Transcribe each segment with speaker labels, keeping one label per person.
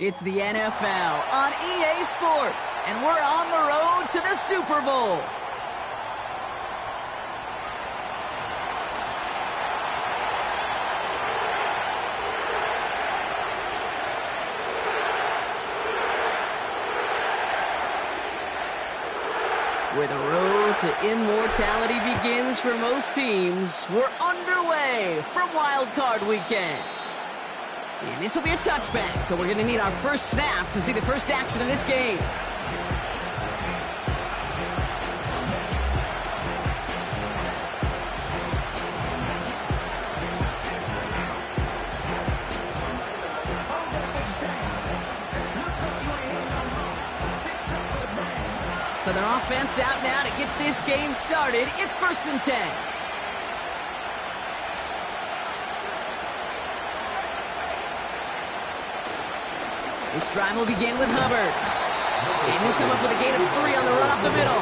Speaker 1: It's the NFL on EA Sports, and we're on the road to the Super Bowl. Where the road to immortality begins for most teams, we're underway from Wild Card Weekend. And this will be a touchback, so we're going to need our first snap to see the first action of this game. So their offense out now to get this game started. It's 1st and 10. This drive will begin with Hubbard. And he'll come up with a gain of 3 on the run up the middle.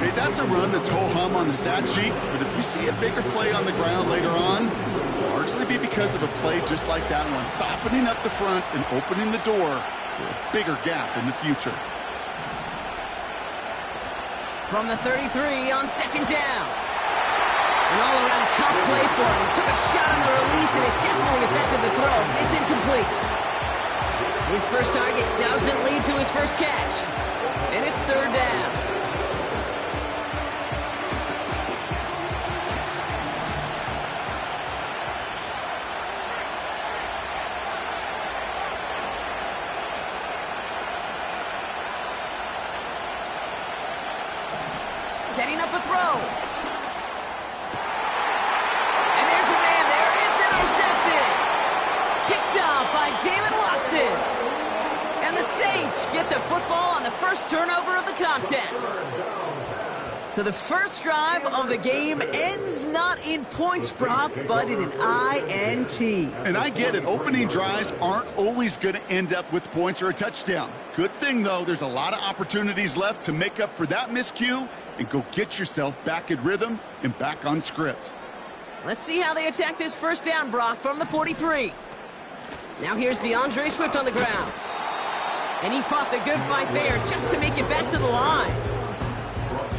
Speaker 2: Hey, that's a run that's ho-hum on the stat sheet, but if you see a bigger play on the ground later on, it'll largely be because of a play just like that one, softening up the front and opening the door for a bigger gap in the future.
Speaker 1: From the 33 on 2nd down. An all-around tough play for him. He took a shot on the release, and it definitely affected the throw. It's incomplete. His first target doesn't lead to his first catch. And it's 3rd down. Setting up a throw. And there's a man there. It's intercepted. Picked off by Jaylen Watson. And the Saints get the football on the first turnover of the contest. So the first drive of the game ends not in points, Brock, but in an INT.
Speaker 2: And I get it. Opening drives aren't always going to end up with points or a touchdown. Good thing, though, there's a lot of opportunities left to make up for that miscue and go get yourself back in rhythm and back on script.
Speaker 1: Let's see how they attack this first down, Brock, from the 43. Now here's DeAndre Swift on the ground. And he fought the good fight there just to make it back to the line.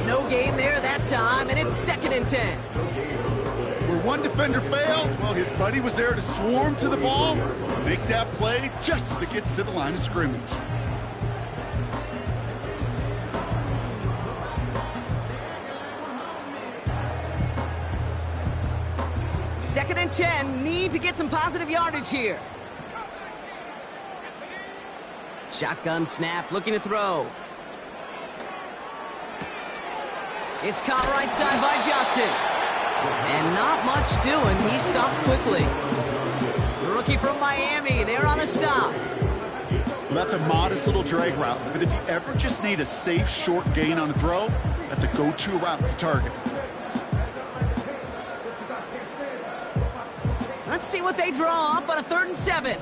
Speaker 1: No gain there that time, and it's 2nd and 10.
Speaker 2: Where one defender failed, well, his buddy was there to swarm to the ball, make that play just as it gets to the line of scrimmage.
Speaker 1: Second and 10, need to get some positive yardage here. Shotgun snap, looking to throw. It's caught right side by Johnson. And not much doing. He stopped quickly. Rookie from Miami, they're on a stop.
Speaker 2: Well, that's a modest little drag route, but if you ever just need a safe, short gain on a throw, that's a go-to route to target.
Speaker 1: Let's see what they draw up on a 3rd and 7.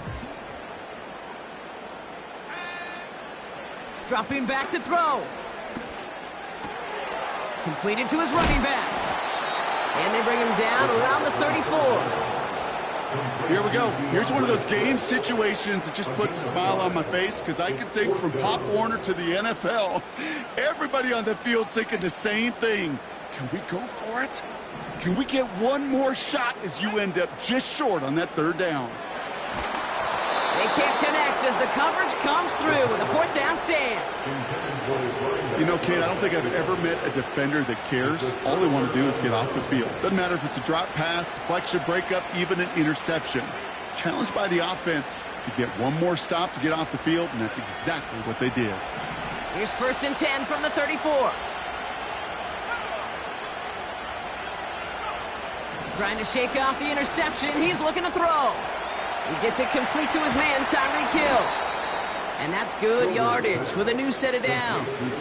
Speaker 1: Dropping back to throw. Completed to his running back. And they bring him down around the 34.
Speaker 2: Here we go. Here's one of those game situations that just puts a smile on my face because I can think from Pop Warner to the NFL. Everybody on the field thinking the same thing. Can we go for it? Can we get one more shot as you end up just short on that 3rd down?
Speaker 1: They can't connect as the coverage comes through with a 4th down stand.
Speaker 2: You know, Kate, I don't think I've ever met a defender that cares. All they want to do is get off the field. Doesn't matter if it's a drop pass, deflection, breakup, even an interception. challenged by the offense to get one more stop to get off the field, and that's exactly what they did.
Speaker 1: Here's 1st and 10 from the 34. Trying to shake off the interception. He's looking to throw. He gets it complete to his man, Tyreek Hill. And that's good yardage with a new set of downs.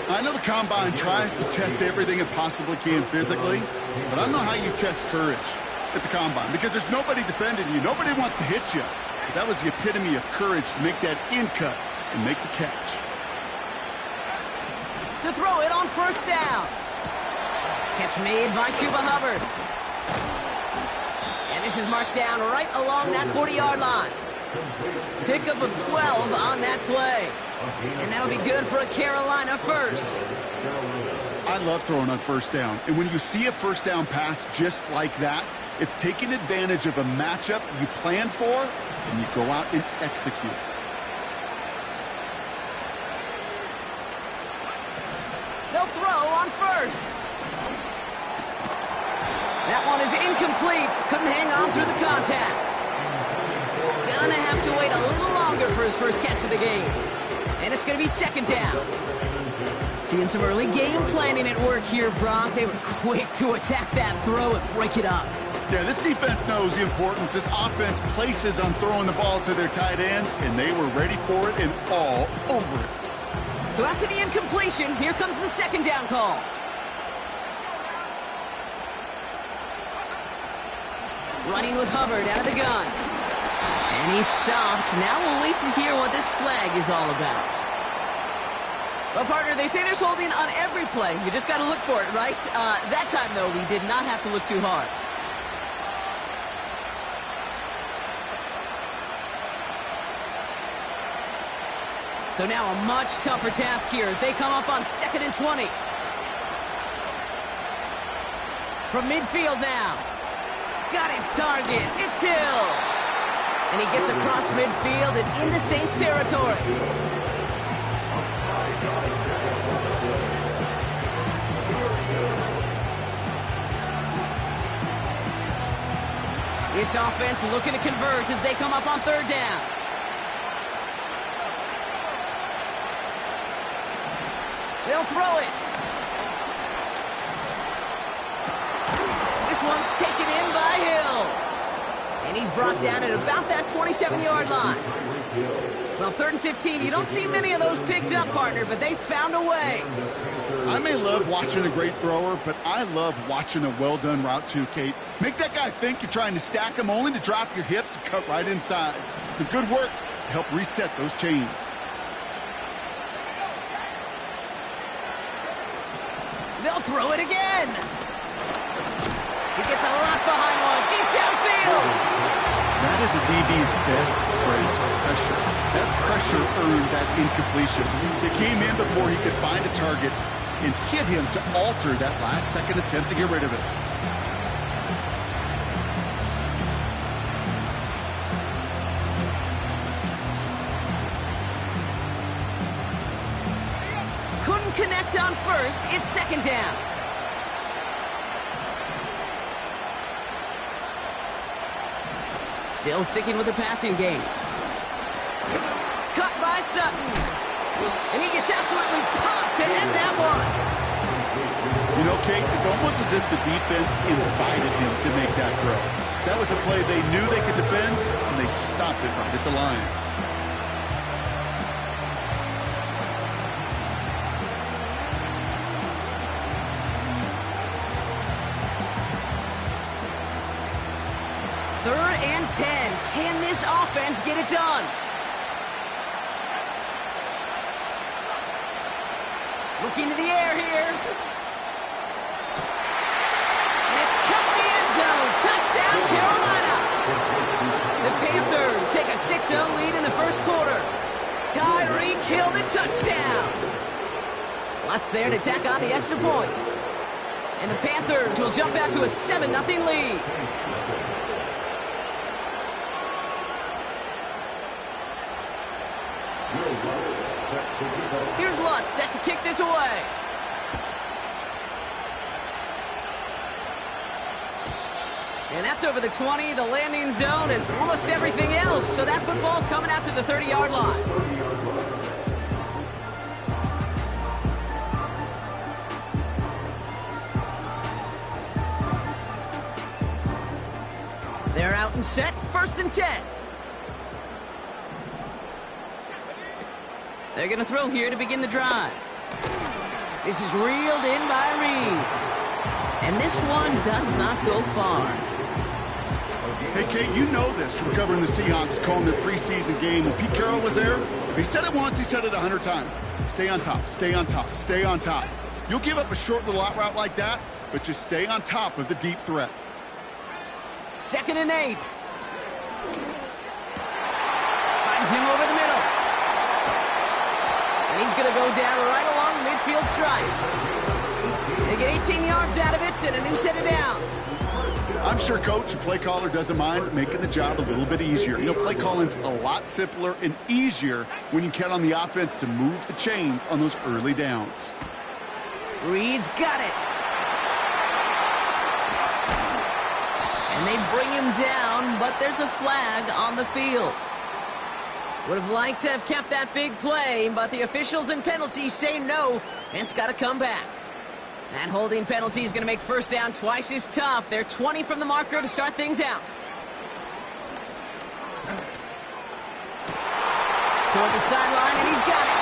Speaker 2: I know the Combine tries to test everything it possibly can physically, but I don't know how you test courage at the Combine because there's nobody defending you. Nobody wants to hit you. But that was the epitome of courage to make that in cut and make the catch.
Speaker 1: To throw it on 1st down. Catch made by Chuba Hubbard. And this is marked down right along that 40-yard line. Pickup of 12 on that play. And that'll be good for a Carolina first.
Speaker 2: I love throwing on 1st down. And when you see a 1st down pass just like that, it's taking advantage of a matchup you plan for, and you go out and execute.
Speaker 1: They'll throw on 1st. That one is incomplete. Couldn't hang on through the contact. Gonna have to wait a little longer for his first catch of the game. And it's going to be 2nd down. Seeing some early game planning at work here, Brock. They were quick to attack that throw and break it up.
Speaker 2: Yeah, this defense knows the importance this offense places on throwing the ball to their tight ends, and they were ready for it and all over it.
Speaker 1: So after the incompletion, here comes the 2nd down call. Running with Hubbard out of the gun. And he's stopped. Now we'll wait to hear what this flag is all about. Well, partner, they say there's holding on every play. You just got to look for it, right? That time, though, we did not have to look too hard. So now a much tougher task here as they come up on 2nd and 20. From midfield now. Got his target. It's Hill. And he gets across midfield and into Saints territory. This offense looking to convert as they come up on 3rd down. They'll throw it. This one's taken in by Hill. And he's brought down at about that 27-yard line. Well, 3rd and 15, you don't see many of those picked up, partner, but they found a way.
Speaker 2: I may love watching a great thrower, but I love watching a well-done route too, Kate. Make that guy think you're trying to stack him only to drop your hips and cut right inside. Some good work to help reset those chains.
Speaker 1: They'll throw it again. He gets a lot behind one, deep downfield.
Speaker 2: That is a DB's best phrase, pressure. That pressure earned that incompletion. It came in before he could find a target and hit him to alter that last-second attempt to get rid of it.
Speaker 1: Couldn't connect on 1st. It's 2nd down. Still sticking with the passing game. Cut by Sutton. And he gets absolutely popped to end that one.
Speaker 2: You know, Kate, it's almost as if the defense invited him to make that throw. That was a play they knew they could defend, and they stopped it right at the line.
Speaker 1: Third and 10. Can this offense get it done? Looking to the air here. And it's cut the end zone. Touchdown, Carolina. The Panthers take a 6-0 lead in the first quarter. Tyreek Hill the touchdown. Lots there to tack on the extra point. And the Panthers will jump out to a 7-0 lead. Here's Lutz set to kick this away. And that's over the 20, the landing zone, and almost everything else. So that football coming out to the 30-yard line. They're out and set, 1st and 10. They're going to throw here to begin the drive. This is reeled in by Reed. And this one does not go far.
Speaker 2: Hey, Kate, you know this from covering the Seahawks, calling their preseason game. When Pete Carroll was there, if he said it once, he said it 100 times. Stay on top, stay on top, stay on top. You'll give up a short little out route like that, but just stay on top of the deep threat.
Speaker 1: 2nd and 8. Finds him over the middle. And he's going to go down right along the midfield stripe. They get 18 yards out of it and a new set of downs.
Speaker 2: I'm sure Coach and play caller doesn't mind making the job a little bit easier. You know, play calling's a lot simpler and easier when you count on the offense to move the chains on those early downs.
Speaker 1: Reed's got it. And they bring him down, but there's a flag on the field. Would have liked to have kept that big play, but the officials and penalties say no, and it's got to come back. That holding penalty is going to make 1st down twice as tough. They're 20 from the marker to start things out. Toward the sideline, and he's got it.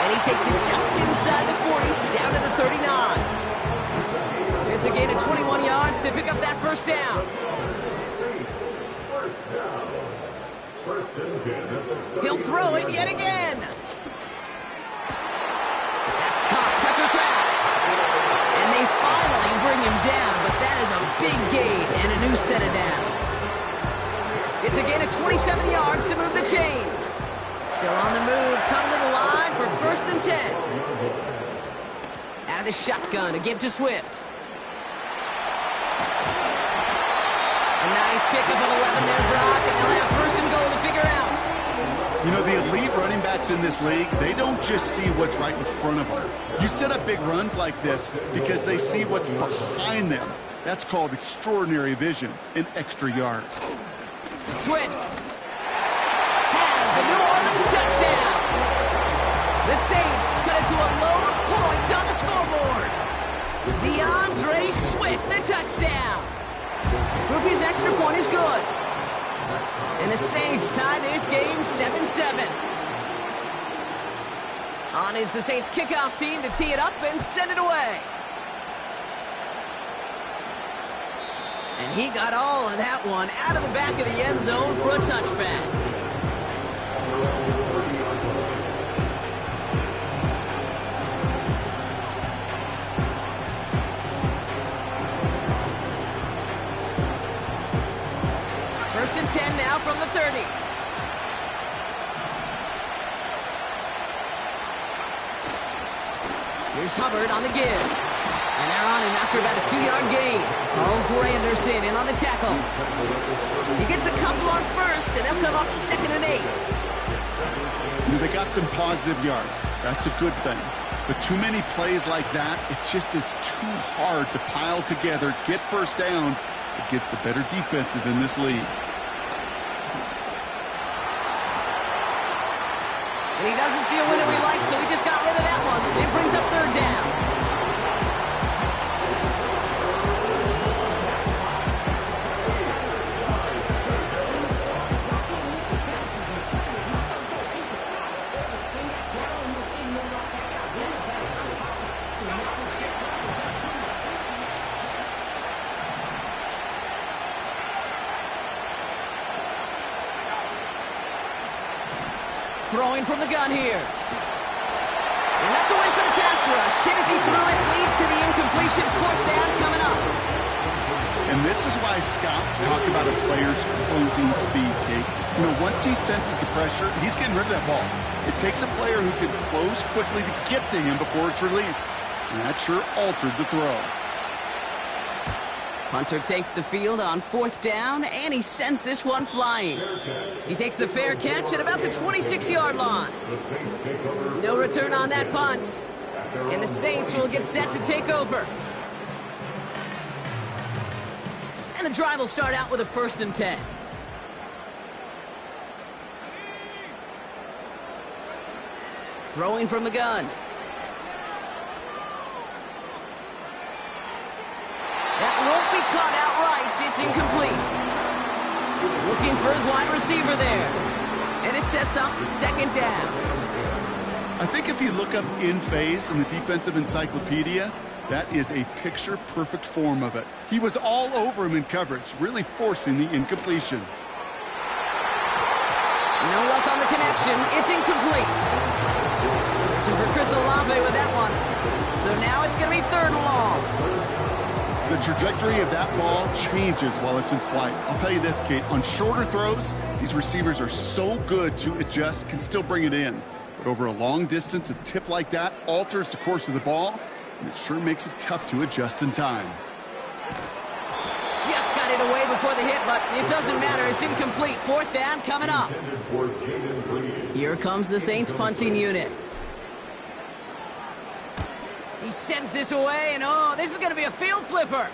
Speaker 1: And he takes it just inside the 40, down to the 39. It's a gain of 21 yards to pick up that 1st down. He'll throw it yet again. That's caught. Tucker Kraft. And they finally bring him down, but that is a big gain and a new set of downs. It's a gain of 27 yards to move the chains. Still on the move, come to the line for 1st and 10. Out of the shotgun to give to Swift. A nice pickup of 11 there, Brock, and they'll have 1st and goal to figure out.
Speaker 2: You know, the elite running backs in this league, they don't just see what's right in front of them. You set up big runs like this because they see what's behind them. That's called extraordinary vision and extra yards.
Speaker 1: Swift has the New Orleans touchdown. The Saints cut it to a lower point on the scoreboard. DeAndre Swift, the touchdown. Groupie's extra point is good. And the Saints tie this game 7-7. On is the Saints kickoff team to tee it up and send it away. And he got all of that one out of the back of the end zone for a touchback. First and 10 now from the 30. Here's Hubbard on the give. And they're on him after about a 2-yard gain. Oh, Granderson in on the tackle. He gets a couple on 1st, and they'll come up 2nd and 8.
Speaker 2: You know, they got some positive yards. That's a good thing. But too many plays like that, it just is too hard to pile together, get 1st downs against the better defenses in this league.
Speaker 1: And he doesn't see a winner we like, so he just got rid of that one. It brings up 3rd down. Throwing from the gun here. And that's a win for the pass rush. Hit as he threw it, leads to the incompletion. 4th down coming up.
Speaker 2: And this is why scouts talk about a player's closing speed, Kate. You know, once he senses the pressure, he's getting rid of that ball. It takes a player who can close quickly to get to him before it's released. And that sure altered the throw.
Speaker 1: Hunter takes the field on 4th down, and he sends this one flying. He takes the fair catch at about the 26-yard line. No return on that punt. And the Saints will get set to take over. And the drive will start out with a 1st and 10. Throwing from the gun. That won't be caught outright. It's incomplete. Looking for his wide receiver there. And it sets up 2nd down.
Speaker 2: I think if you look up in phase in the defensive encyclopedia, that is a picture-perfect form of it. He was all over him in coverage, really forcing the incompletion.
Speaker 1: No luck on the connection. It's incomplete. Searching for Chris Olave with that one. So now it's going to be 3rd and long.
Speaker 2: The trajectory of that ball changes while it's in flight. I'll tell you this, Kate, on shorter throws, these receivers are so good to adjust, can still bring it in. But over a long distance, a tip like that alters the course of the ball, and it sure makes it tough to adjust in time.
Speaker 1: Just got it away before the hit, but it doesn't matter. It's incomplete. 4th down coming up. Here comes the Saints punting unit. He sends this away, and oh, this is going to be a field flipper.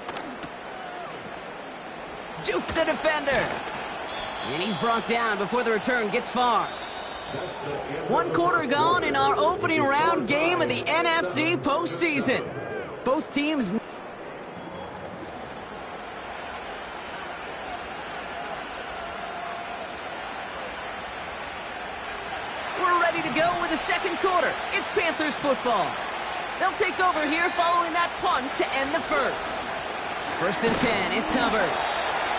Speaker 1: Juke the defender. And he's brought down before the return gets far. 1 quarter gone in our opening round game of the NFC postseason. Both teams... We're ready to go with the 2nd quarter. It's Panthers football. They'll take over here following that punt to end the 1st. 1st and 10, it's Hubbard.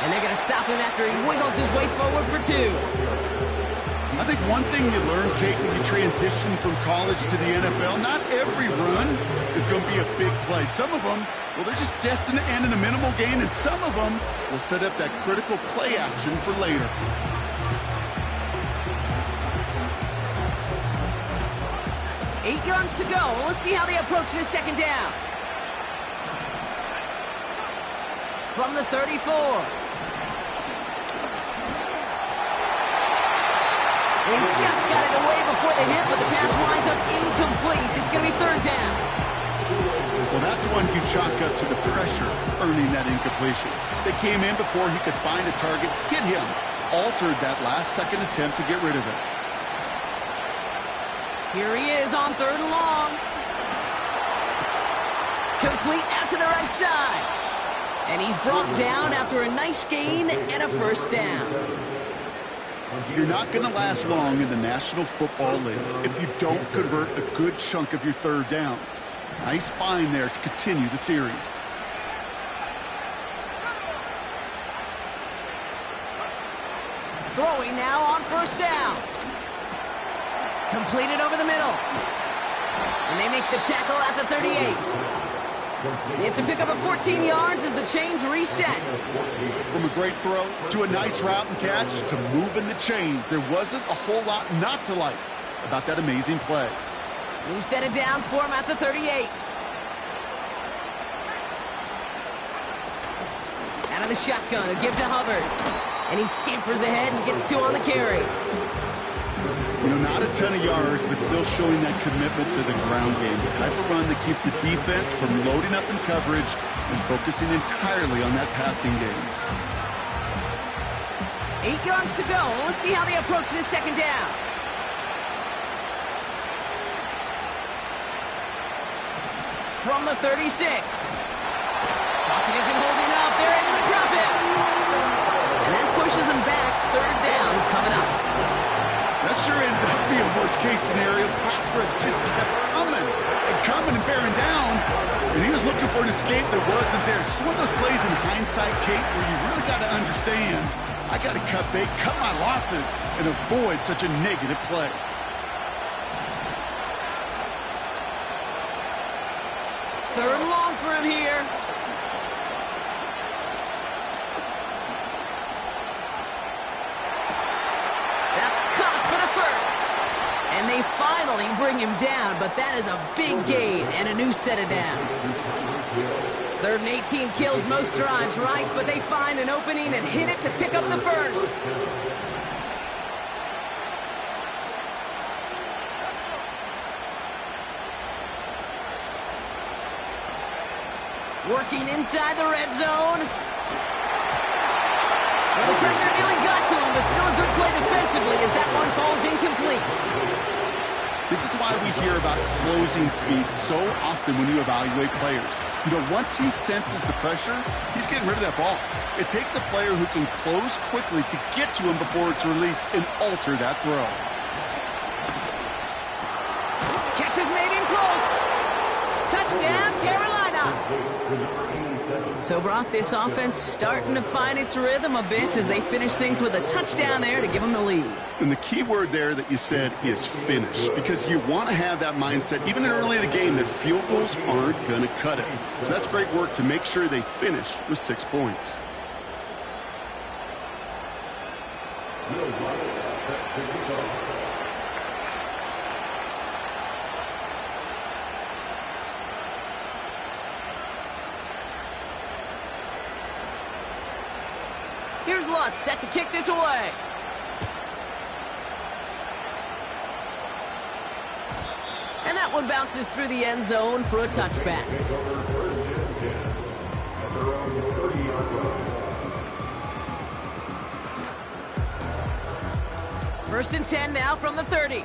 Speaker 1: And they're going to stop him after he wiggles his way forward for 2.
Speaker 2: I think one thing you learn, Kate, when you transition from college to the NFL, not every run is going to be a big play. Some of them, well, they're just destined to end in a minimal gain, and some of them will set up that critical play action for later.
Speaker 1: Eight yards to go. Let's see how they approach this 2nd down. From the 34. He just got it away before the hit, but the pass winds up incomplete. It's going to be 3rd down.
Speaker 2: Well, that's one you chalk up to the pressure earning that incompletion. They came in before he could find a target, hit him, altered that last-second attempt to get rid of it.
Speaker 1: Here he is on 3rd and long. Complete out to the right side. And he's brought down after a nice gain and a 1st down.
Speaker 2: You're not going to last long in the National Football League if you don't convert a good chunk of your 3rd downs. Nice find there to continue the series.
Speaker 1: Throwing now on 1st down. Completed over the middle. And they make the tackle at the 38. It's a pickup of 14 yards as the chains reset.
Speaker 2: From a great throw to a nice route and catch to moving the chains, there wasn't a whole lot not to like about that amazing play.
Speaker 1: New set of downs for him at the 38. Out of the shotgun, a give to Hubbard. And he scampers ahead and gets 2 on the carry.
Speaker 2: You know, not a ton of yards, but still showing that commitment to the ground game. The type of run that keeps the defense from loading up in coverage and focusing entirely on that passing game.
Speaker 1: 8 yards to go. Let's see how they approach this 2nd down. From the 36. Pocket isn't holding up. They're able to drop him. And that pushes him back. 3rd down coming up.
Speaker 2: That sure ended up being a worst-case scenario. Pass rush just kept coming and bearing down, and he was looking for an escape that wasn't there. Just one of those plays in hindsight, Kate, where you really got to understand, I got to cut bait, cut my losses, and avoid such a negative play.
Speaker 1: Third and long for him here. That's caught for the 1st. And they finally bring him down, but that is a big gain and a new set of downs. 3rd and 18 kills most drives, right? But they find an opening and hit it to pick up the 1st. Working inside the red zone. pressure nearly got to him, but still a good play defensively as that one falls incomplete.
Speaker 2: This is why we hear about closing speed so often when you evaluate players. You know, once he senses the pressure, he's getting rid of that ball. It takes a player who can close quickly to get to him before it's released and alter that throw.
Speaker 1: Catch is made in close. Touchdown, Carolina. So, Brock, this offense starting to find its rhythm a bit as they finish things with a touchdown there to give them the lead.
Speaker 2: And the key word there that you said is finish, because you want to have that mindset, even early in the game, that field goals aren't going to cut it. So that's great work to make sure they finish with 6 points.
Speaker 1: Here's Lutz set to kick this away. And that one bounces through the end zone for a touchback. First and 10 now from the 30.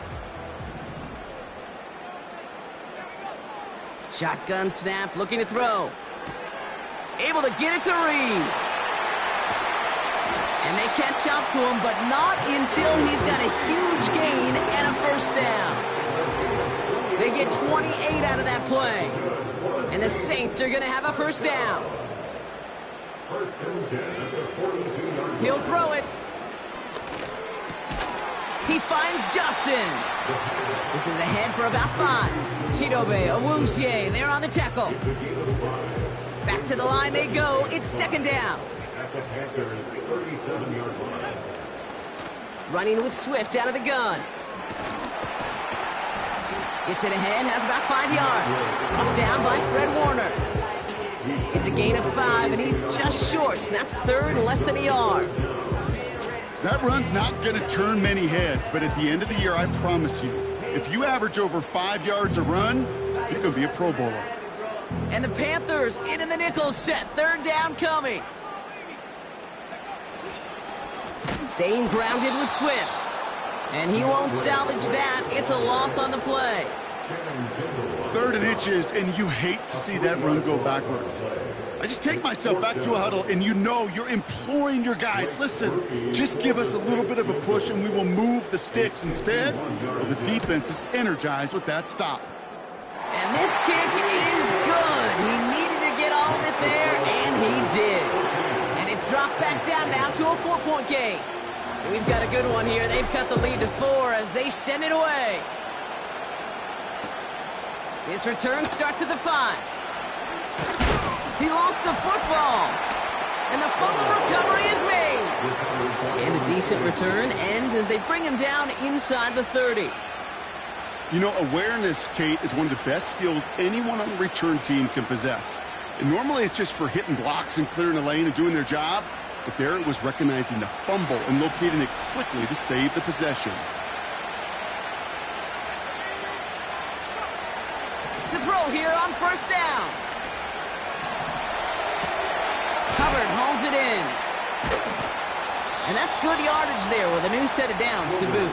Speaker 1: Shotgun snap, looking to throw. Able to get it to Reed. And they catch up to him, but not until he's got a huge gain and a first down. They get 28 out of that play. And the Saints are going to have a first down. He'll throw it. He finds Johnson. This is ahead for about 5. Chidobe Awuzie, they're on the tackle. Back to the line they go. It's second down. Running with Swift out of the gun. Gets it ahead, has about 5 yards. Brought down by Fred Warner. It's a gain of 5, and he's just short. That's third and less than a yard.
Speaker 2: That run's not going to turn many heads, but at the end of the year, I promise you, if you average over 5 yards a run, you're going to be a Pro Bowler.
Speaker 1: And the Panthers into the nickel set. Third down coming. Staying grounded with Swift. And he won't salvage that. It's a loss on the play.
Speaker 2: 3rd and inches, and you hate to see that run go backwards. I just take myself back to a huddle, and you know you're imploring your guys, listen, just give us a little bit of a push, and we will move the sticks. Instead, well, the defense is energized with that stop.
Speaker 1: And this kick is good. He needed to get all of it there, and he did. And it's dropped back down now to a 4-point game. We've got a good one here. They've cut the lead to 4 as they send it away. His return starts at the 5. He lost the football. And the fumble recovery is made. And a decent return ends as they bring him down inside the 30.
Speaker 2: You know, awareness, Kate, is one of the best skills anyone on the return team can possess. And normally it's just for hitting blocks and clearing a lane and doing their job. But there it was recognizing the fumble and locating it quickly to save the possession.
Speaker 1: To throw here on first down. Hubbard hauls it in. And that's good yardage there with a new set of downs to boot.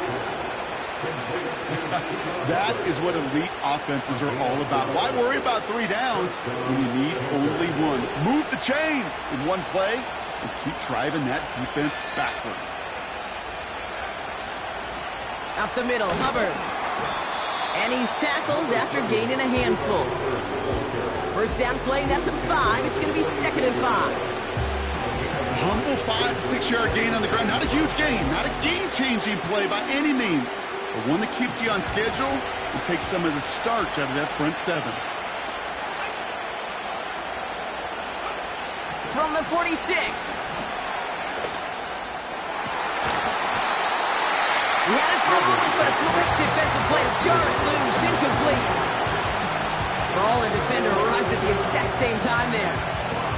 Speaker 2: That is what elite offenses are all about. Why worry about 3 downs when you need only 1? Move the chains in one play and keep driving that defense backwards.
Speaker 1: Up the middle, Hubbard. And he's tackled after gaining a handful. First down play, nets him 5. It's going to be 2nd and 5.
Speaker 2: Humble 5 to 6 yard gain on the ground. Not a huge gain, not a game-changing play by any means, but one that keeps you on schedule and takes some of the starch out of that front 7.
Speaker 1: From the 46. He had it for a moment, but a quick defensive play to jar it loose, incomplete. Ball and defender arrived at the exact same time there.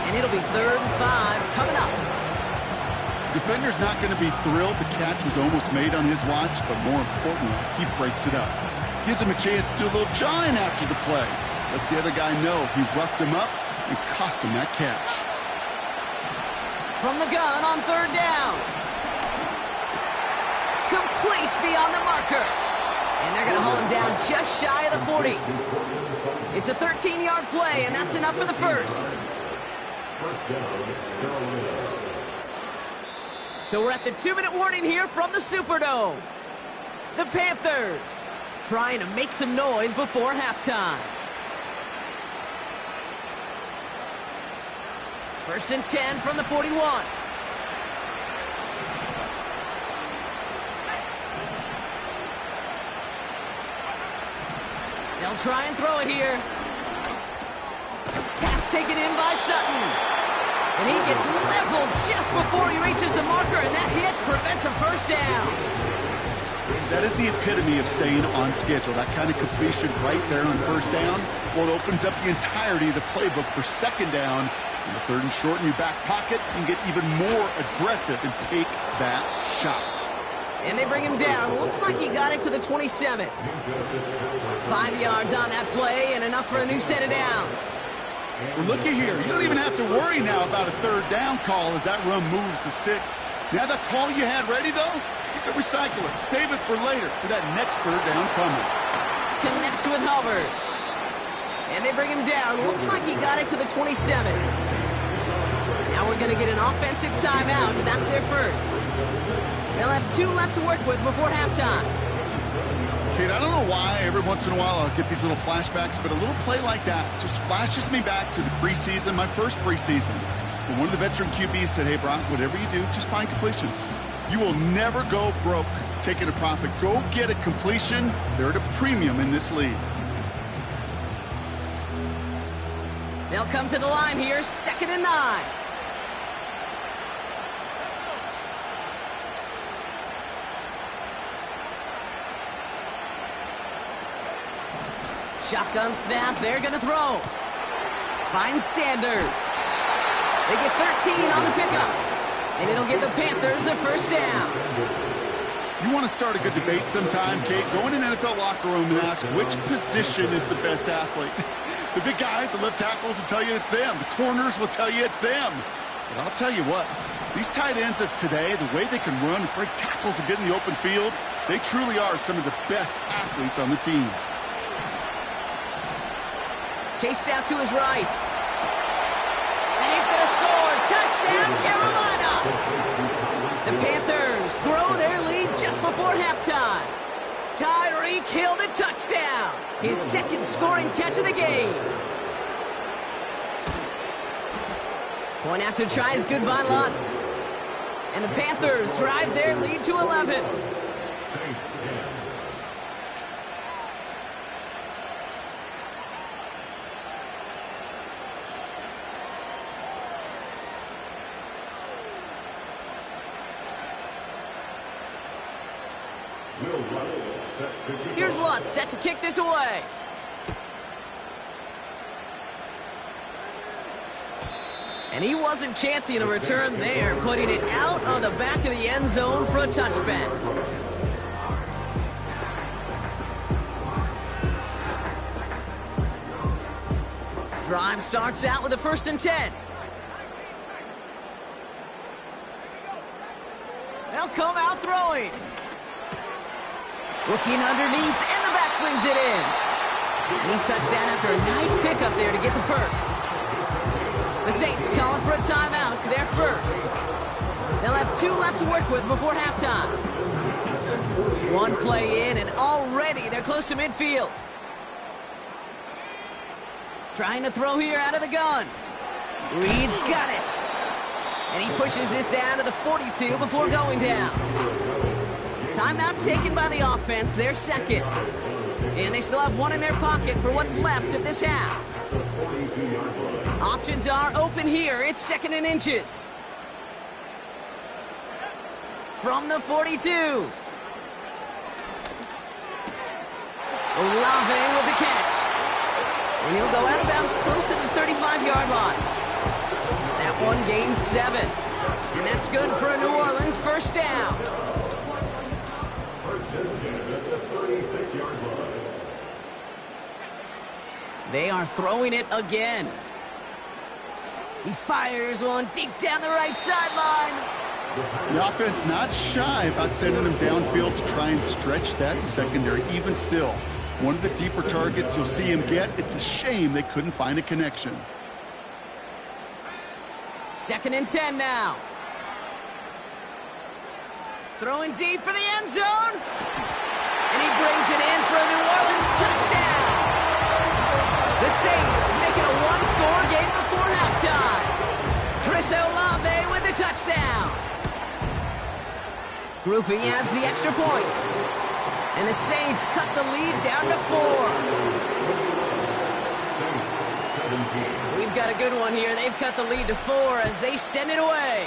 Speaker 1: And it'll be 3rd and 5 coming up.
Speaker 2: Defender's not going to be thrilled the catch was almost made on his watch, but more importantly, he breaks it up. Gives him a chance to do a little jawing after the play. Lets the other guy know he roughed him up and cost him that catch.
Speaker 1: From the gun on 3rd down. be on the marker. And they're going to hold him down just shy of the 40. It's a 13-yard play, and that's enough for the first. So we're at the 2-minute warning here from the Superdome. The Panthers trying to make some noise before halftime. 1st and 10 from the 41. They'll try and throw it here. Pass taken in by Sutton. And he gets leveled just before he reaches the marker, and that hit prevents a first down.
Speaker 2: That is the epitome of staying on schedule. That kind of completion right there on first down. Well, it opens up the entirety of the playbook for second down. In the 3rd and short in your back pocket, you can get even more aggressive and take that shot.
Speaker 1: And they bring him down. Looks like he got it to the 27. 5 yards on that play and enough for a new set of downs.
Speaker 2: Well, looky here. You don't even have to worry now about a 3rd down call as that run moves the sticks. Now that call you had ready, though, you can recycle it. Save it for later for that next 3rd down coming.
Speaker 1: Connects with Hubbard. And they bring him down. Looks like he got it to the 27. Now we're going to get an offensive timeout. That's their first. They'll have 2 left to work with before halftime.
Speaker 2: Kate, I don't know why every once in a while I'll get these little flashbacks, but a little play like that just flashes me back to the preseason, my first preseason. When one of the veteran QBs said, hey, Brock, whatever you do, just find completions. You will never go broke taking a profit. Go get a completion. They're at a premium in this league.
Speaker 1: They'll come to the line here, 2nd and 9. Shotgun snap, they're going to throw. Finds Sanders. They get 13 on the pickup. And it'll give the Panthers a first down.
Speaker 2: You want to start a good debate sometime, Kate? Go in an NFL locker room and ask which position is the best athlete. The big guys, the left tackles will tell you it's them. The corners will tell you it's them. But I'll tell you what, these tight ends of today, the way they can run, break tackles, and get in the open field, they truly are some of the best athletes on the team.
Speaker 1: Chased out to his right. And he's going to score. Touchdown, Carolina! The Panthers grow their lead just before halftime. Tyreek Hill the touchdown. His 2nd scoring catch of the game. Point after try is good by Lutz. And the Panthers drive their lead to 11. Here's Lutz set to kick this away. And he wasn't chancing a return there, putting it out of the back of the end zone for a touchback. Drive starts out with a 1st and 10. They'll come out throwing. Looking underneath, and the back brings it in. And he's touchdown after a nice pickup there to get the first. The Saints calling for a timeout, so they're first. They'll have 2 left to work with before halftime. 1 play in, and already they're close to midfield. Trying to throw here out of the gun. Reed's got it. And he pushes this down to the 42 before going down. Timeout taken by the offense, their 2nd. And they still have 1 in their pocket for what's left of this half. Options are open here. It's 2nd and inches. From the 42. Olave with the catch. And he'll go out of bounds close to the 35-yard line. That one gains 7. And that's good for a New Orleans first down. They are throwing it again. He fires one deep down the right sideline.
Speaker 2: The offense not shy about sending him downfield to try and stretch that secondary. Even still, one of the deeper targets you'll see him get. It's a shame they couldn't find a connection.
Speaker 1: 2nd and 10 now. Throwing deep for the end zone. And he brings it in for a New Orleans touchdown. The Saints make it a one-score game before halftime. Chris Olave with the touchdown. Groupie adds the extra point. And the Saints cut the lead down to 4. We've got a good one here. They've cut the lead to 4 as they send it away.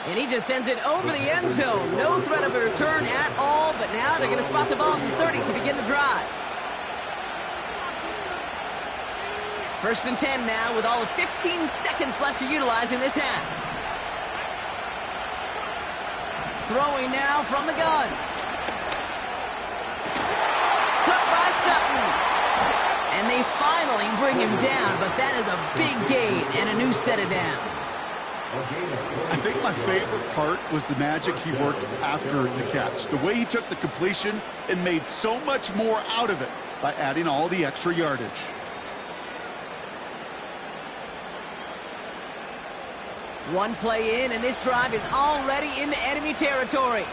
Speaker 1: And he just sends it over the end zone. No threat of a return at all, but now they're going to spot the ball at the 30 to begin the drive. 1st and 10 now with all of 15 seconds left to utilize in this half. Throwing now from the gun. Cut by Sutton. And they finally bring him down, but that is a big gain and a new set of downs.
Speaker 2: I think my favorite part was the magic he worked after the catch. The way he took the completion and made so much more out of it by adding all the extra yardage.
Speaker 1: One play in, and this drive is already into enemy territory.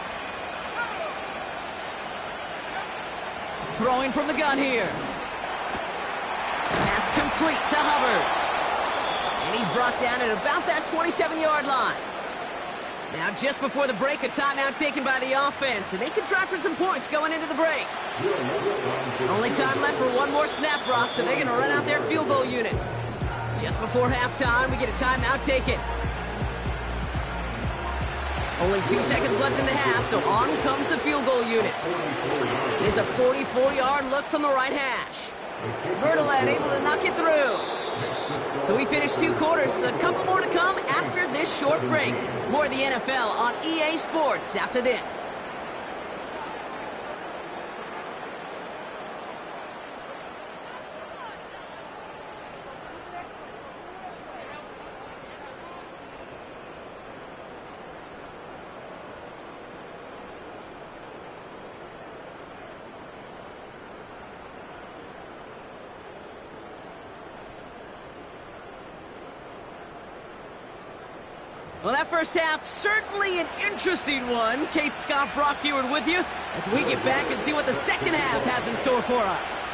Speaker 1: Throwing from the gun here. Pass complete to Hubbard. And he's brought down at about that 27-yard line. Now, just before the break, a timeout taken by the offense, and they can try for some points going into the break. Only time left for one more snap, Brock, so they're going to run out their field goal unit. Just before halftime, we get a timeout taken. Only 2 seconds left in the half, so on comes the field goal unit. It is a 44-yard look from the right hash. Bertolet able to knock it through. So we finished 2 quarters. A couple more to come after this short break. More of the NFL on EA Sports after this. Well, that first half, certainly an interesting one. Kate Scott, Brock Huard with you as we get back and see what the second half has in store for us.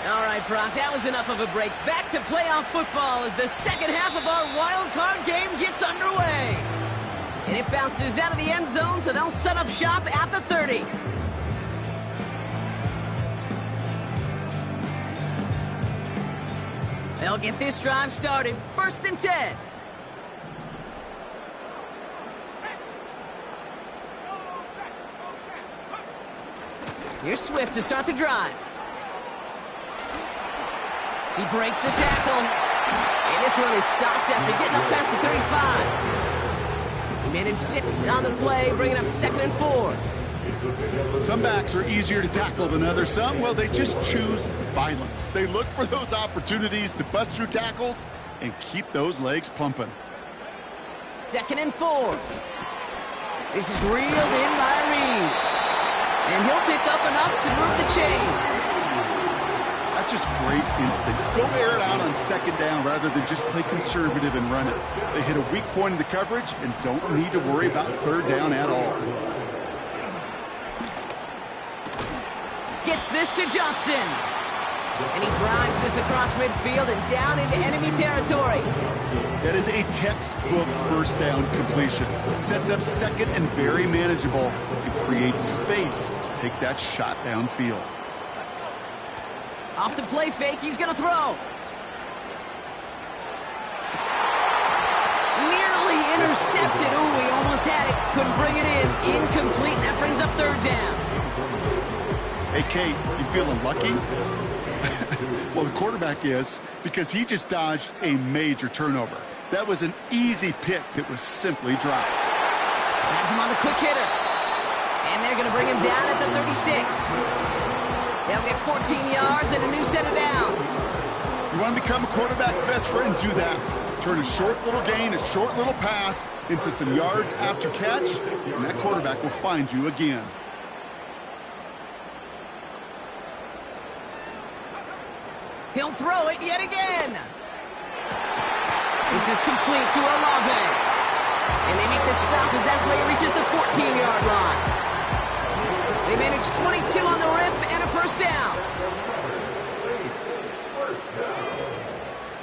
Speaker 1: All right, Brock, that was enough of a break. Back to playoff football as the second half of our wild card game gets underway. And it bounces out of the end zone, so they'll set up shop at the 30. They'll get this drive started. 1st and 10. Here's Swift to start the drive. He breaks the tackle. And this one is stopped after getting up past the 35. He managed 6 on the play, bringing up 2nd and 4.
Speaker 2: Some backs are easier to tackle than others. Some, well, they just choose violence. They look for those opportunities to bust through tackles and keep those legs pumping.
Speaker 1: 2nd and 4. This is reeled in by Reed. And he'll pick up enough to move the chains.
Speaker 2: That's just great instincts. Go air it out on 2nd down rather than just play conservative and run it. They hit a weak point in the coverage and don't need to worry about 3rd down at all.
Speaker 1: Gets this to Johnson. And he drives this across midfield and down into enemy territory.
Speaker 2: That is a textbook 1st down completion. Sets up 2nd and very manageable and creates space to take that shot downfield.
Speaker 1: Off the play fake, he's going to throw. Nearly intercepted. Ooh, he almost had it. Couldn't bring it in. Incomplete. That brings up 3rd down.
Speaker 2: Hey, Kate, you feeling lucky? Well, the quarterback is, because he just dodged a major turnover. That was an easy pick that was simply dropped.
Speaker 1: Has him on the quick hitter. And they're going to bring him down at the 36. They'll get 14 yards and a new set of downs.
Speaker 2: You want to become a quarterback's best friend? Do that. Turn a short little gain, a short little pass into some yards after catch, and that quarterback will find you again.
Speaker 1: He'll throw it yet again. This is complete to Olave. And they make the stop as that play reaches the 14-yard line. They manage 22 on the rip and a first down.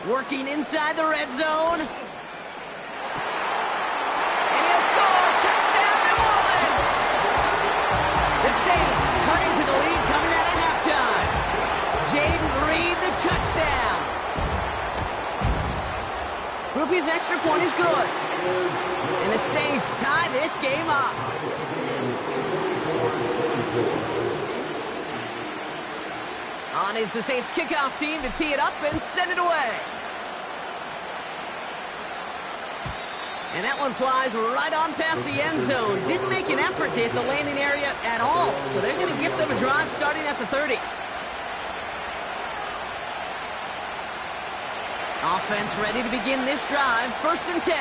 Speaker 1: Working inside the red zone. And he'll score. Touchdown, New Orleans. The Saints cut into the lead coming out of halftime. Jaden Reed, the touchdown. Groupie's extra point is good. And the Saints tie this game up. On is the Saints kickoff team to tee it up and send it away. And that one flies right on past the end zone. Didn't make an effort to hit the landing area at all. So they're going to give them a drive starting at the 30. Offense ready to begin this drive. 1st and 10.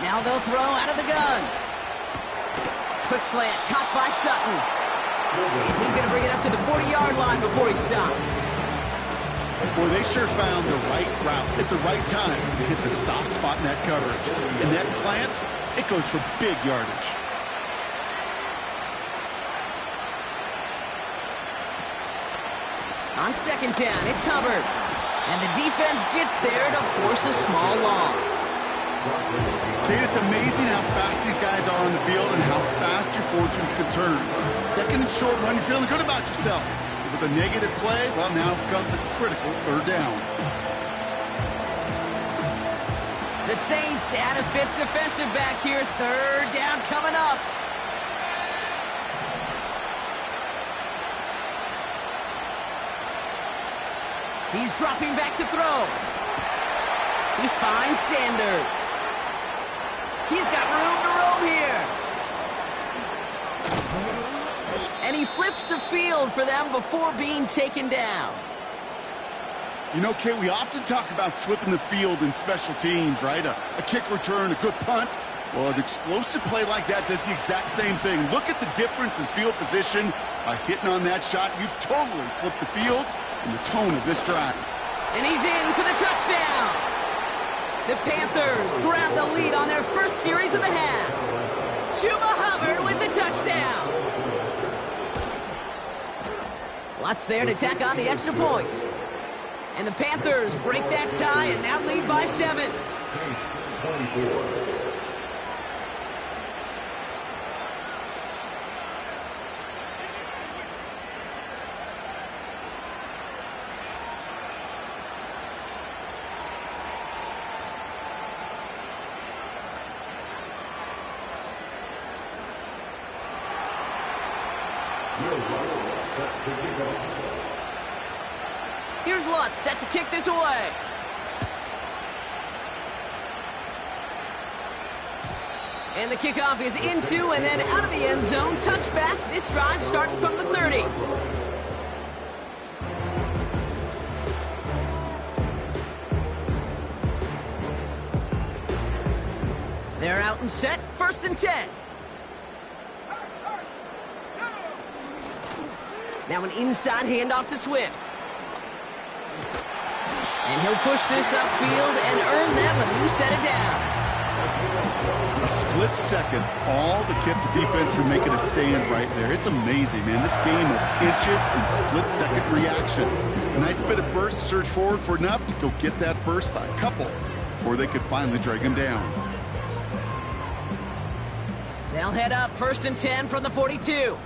Speaker 1: Now they'll throw out of the gun. Quick slant caught by Sutton. And he's going to bring it up to the 40-yard line before he stopped.
Speaker 2: Boy, they sure found the right route at the right time to hit the soft spot in that coverage. And that slant, it goes for big yardage.
Speaker 1: On 2nd down, it's Hubbard. And the defense gets there to force a small loss.
Speaker 2: Kate, it's amazing how fast these guys are on the field and how fast your fortunes can turn. 2nd and short run, you're feeling good about yourself. With a negative play, well, now comes a critical 3rd down.
Speaker 1: The Saints add a 5th defensive back here. 3rd down coming up. He's dropping back to throw. He finds Sanders. He's got room to roam here. And he flips the field for them before being taken down.
Speaker 2: You know, Kate, we often talk about flipping the field in special teams, right? A kick return, a good punt. Well, an explosive play like that does the exact same thing. Look at the difference in field position. By hitting on that shot, you've totally flipped the field and the tone of this drive.
Speaker 1: And he's in for the touchdown. The Panthers grab the lead on their first series of the half. Chuba Hubbard with the touchdown. Lots there to tack on the extra point. And the Panthers break that tie and now lead by 7. Here's Lutz set to kick this away. And the kickoff is into and then out of the end zone. Touchback. This drive starting from the 30. They're out and set. 1st and 10. Now an inside handoff to Swift. And he'll push this upfield and earn them a new set of downs.
Speaker 2: A split second, all to keep the defense from making a stand right there. It's amazing, man. This game of inches and split-second reactions. A nice bit of burst, surge forward for enough to go get that first by a couple before they could finally drag him down.
Speaker 1: They'll head up 1st and 10 from the 42.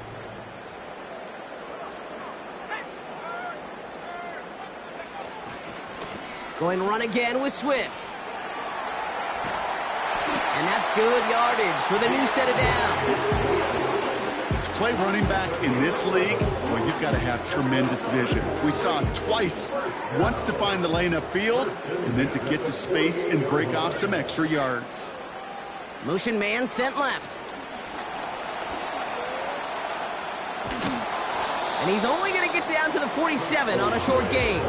Speaker 1: Going run again with Swift. And that's good yardage for the new set of downs.
Speaker 2: To play running back in this league, well, you've got to have tremendous vision. We saw it twice. Once to find the lane upfield, and then to get to space and break off some extra yards.
Speaker 1: Motion man sent left. And he's only going to get down to the 47 on a short gain.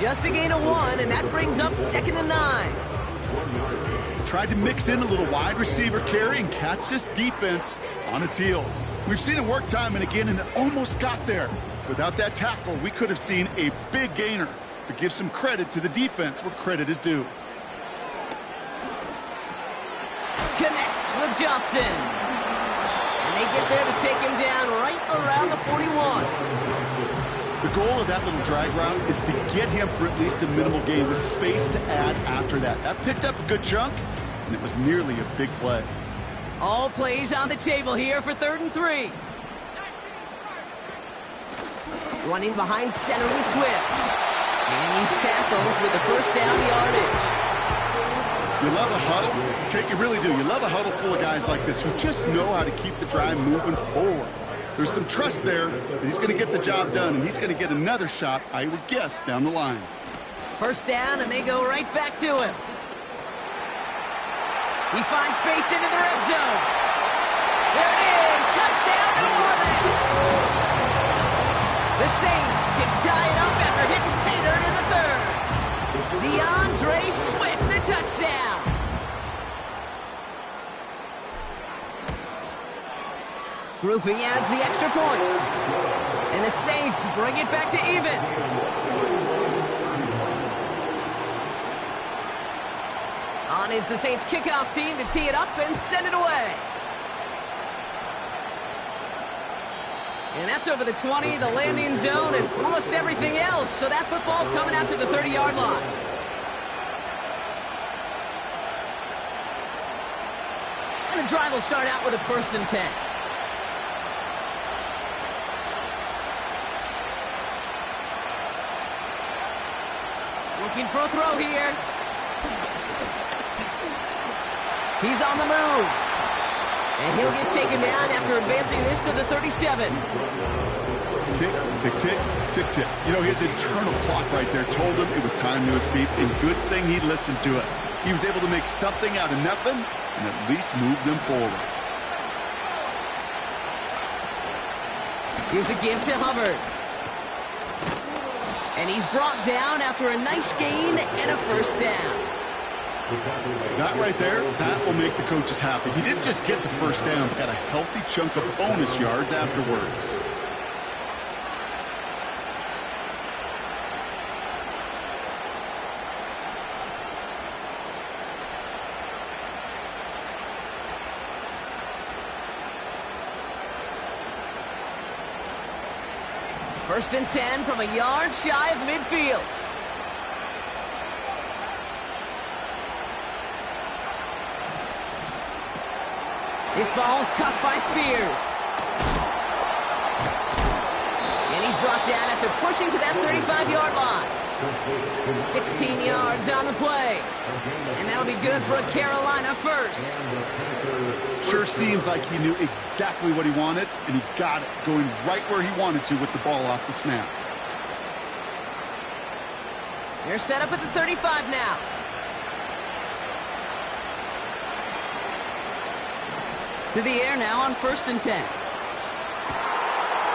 Speaker 1: Just a gain of 1, and that brings up 2nd and 9.
Speaker 2: Tried to mix in a little wide receiver carry and catch this defense on its heels. We've seen it work time and again, and it almost got there. Without that tackle, we could have seen a big gainer. But give some credit to the defense where credit is due.
Speaker 1: Connects with Johnson. And they get there to take him down right around the 41.
Speaker 2: The goal of that little drag route is to get him for at least a minimal gain with space to add after that. That picked up a good chunk, and it was nearly a big play.
Speaker 1: All plays on the table here for 3rd and 3. Running behind center with Swift. And he's tackled with the first down yardage.
Speaker 2: You love a huddle? Okay, you really do. You love a huddle full of guys like this who just know how to keep the drive moving forward. There's some trust there that he's going to get the job done, and he's going to get another shot, I would guess, down the line.
Speaker 1: First down, and they go right back to him. He finds space into the red zone. There it is. Touchdown, New Orleans. The Saints can tie it up after hitting pay dirt in the 3rd. DeAndre Swift, the touchdown. Grouping adds the extra point. And the Saints bring it back to even. On is the Saints kickoff team to tee it up and send it away. And that's over the 20, the landing zone, and almost everything else. So that football coming out to the 30-yard line. And the drive will start out with a 1st and 10. Looking for a throw here. He's on the move. And he'll get taken down after advancing this to the 37.
Speaker 2: Tick, tick, tick, tick, tick. You know, his internal clock right there told him it was time to escape, and good thing he listened to it. He was able to make something out of nothing and at least move them forward.
Speaker 1: Here's a give to Hubbard. And he's brought down after a nice gain and a first down.
Speaker 2: That right there, that will make the coaches happy. He didn't just get the first down, but got a healthy chunk of bonus yards afterwards.
Speaker 1: First and 10 from a yard shy of midfield. This ball's cut by Spears. And he's brought down after pushing to that 35-yard line. 16 yards on the play. And that'll be good for a Carolina first.
Speaker 2: Sure seems like he knew exactly what he wanted, and he got it, going right where he wanted to with the ball off the snap.
Speaker 1: They're set up at the 35 now. To the air now on 1st and 10.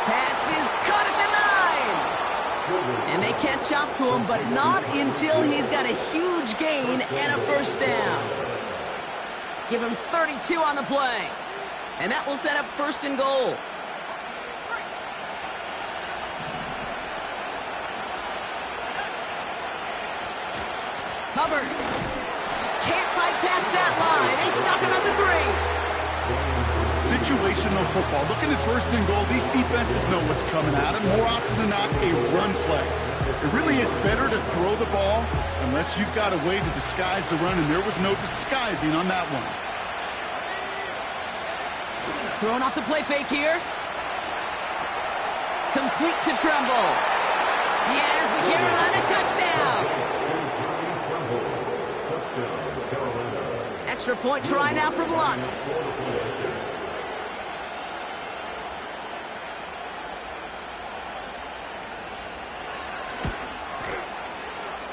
Speaker 1: Pass is caught at the 9. And they catch up to him, but not until he's got a huge gain and a first down. Give him 32 on the play. And that will set up 1st and goal. Hubbard can't fight past that line. They stop him at the 3.
Speaker 2: Situational football. Looking at 1st and goal, these defenses know what's coming at them. More often than not, a run play. It really is better to throw the ball unless you've got a way to disguise the run, and there was no disguising on that one.
Speaker 1: Throwing off the play fake here. Complete to Tremble. He has the Carolina touchdown. Extra point try now from Lutz.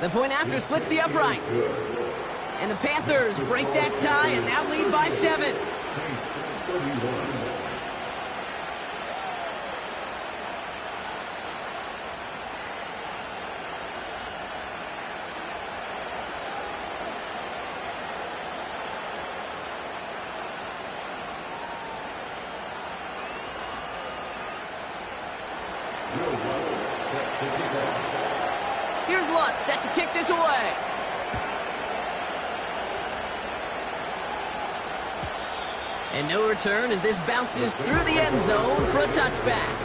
Speaker 1: The point after splits the uprights. And the Panthers break that tie and now lead by 7. Here's Lutz set to kick this away. And no return as this bounces through the end zone for a touchback.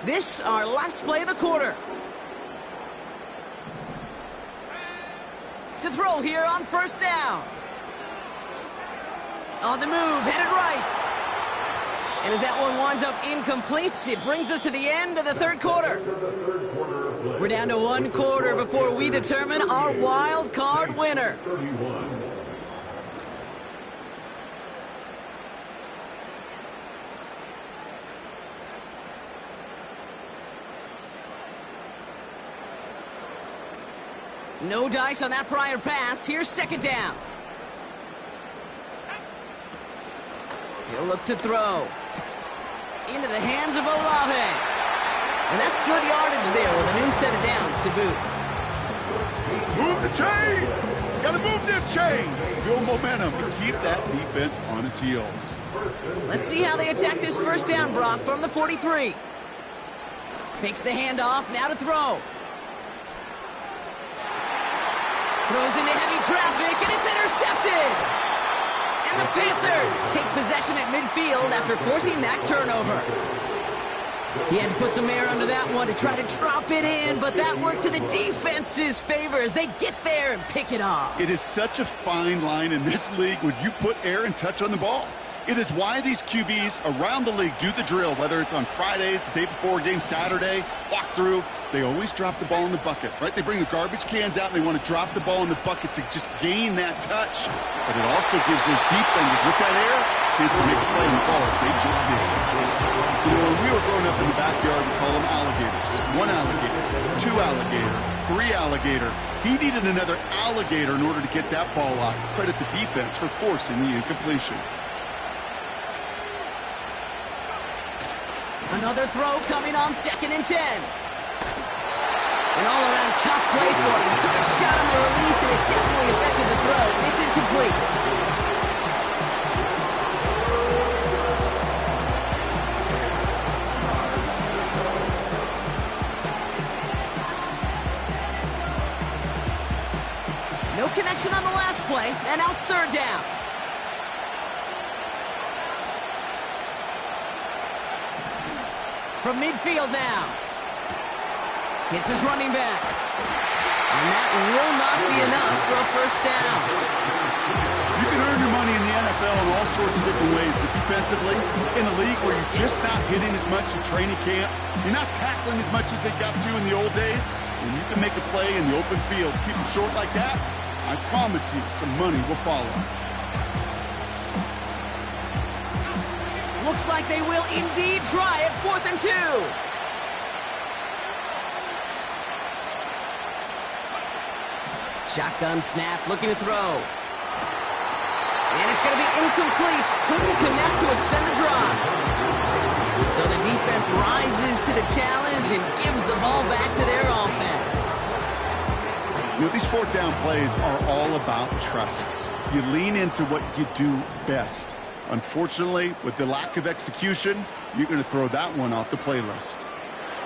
Speaker 1: This, our last play of the quarter. To throw here on first down. On the move, headed right. And as that one winds up incomplete, it brings us to the end of the third quarter. We're down to one quarter before we determine our wild card winner. No dice on that prior pass. Here's second down. He'll look to throw. Into the hands of Olave. And that's good yardage there with a new set of downs to boot.
Speaker 2: Move the chains! Gotta move them chains! Build momentum and keep that defense on its heels.
Speaker 1: Let's see how they attack this first down, Brock, from the 43. Fakes the handoff, now to throw. Throws into heavy traffic, and it's intercepted! And the Panthers take possession at midfield after forcing that turnover. He had to put some air under that one to try to drop it in, but that worked to the defense's favor as they get there and pick it off.
Speaker 2: It is such a fine line in this league when you put air and touch on the ball. It is why these QBs around the league do the drill, whether it's on Fridays, the day before game Saturday, walk through. They always drop the ball in the bucket, right? They bring the garbage cans out and they want to drop the ball in the bucket to just gain that touch. But it also gives those defenders with that air a chance to make a play on the ball as they just did. You know, when we were growing up in the backyard, we call them alligators. One alligator, two alligator, three alligator. He needed another alligator in order to get that ball off. Credit the defense for forcing the incompletion.
Speaker 1: Another throw coming on 2nd and 10. An all-around tough play for him. He took a shot on the release, and it definitely affected the throw. It's incomplete. No connection on the last play, and now it's third down. From midfield now. Hits his running back. And that will not be enough for a first down.
Speaker 2: You can earn your money in the NFL in all sorts of different ways, but defensively, in a league where you're just not hitting as much in training camp, you're not tackling as much as they got to in the old days, when you can make a play in the open field, keep them short like that, I promise you some money will follow.
Speaker 1: Looks like they will indeed try it 4th and 2. Shotgun snap, looking to throw. And it's going to be incomplete. Couldn't connect to extend the drive. So the defense rises to the challenge and gives the ball back to their offense.
Speaker 2: You know, these 4th down plays are all about trust. You lean into what you do best. Unfortunately, with the lack of execution, you're going to throw that one off the playlist.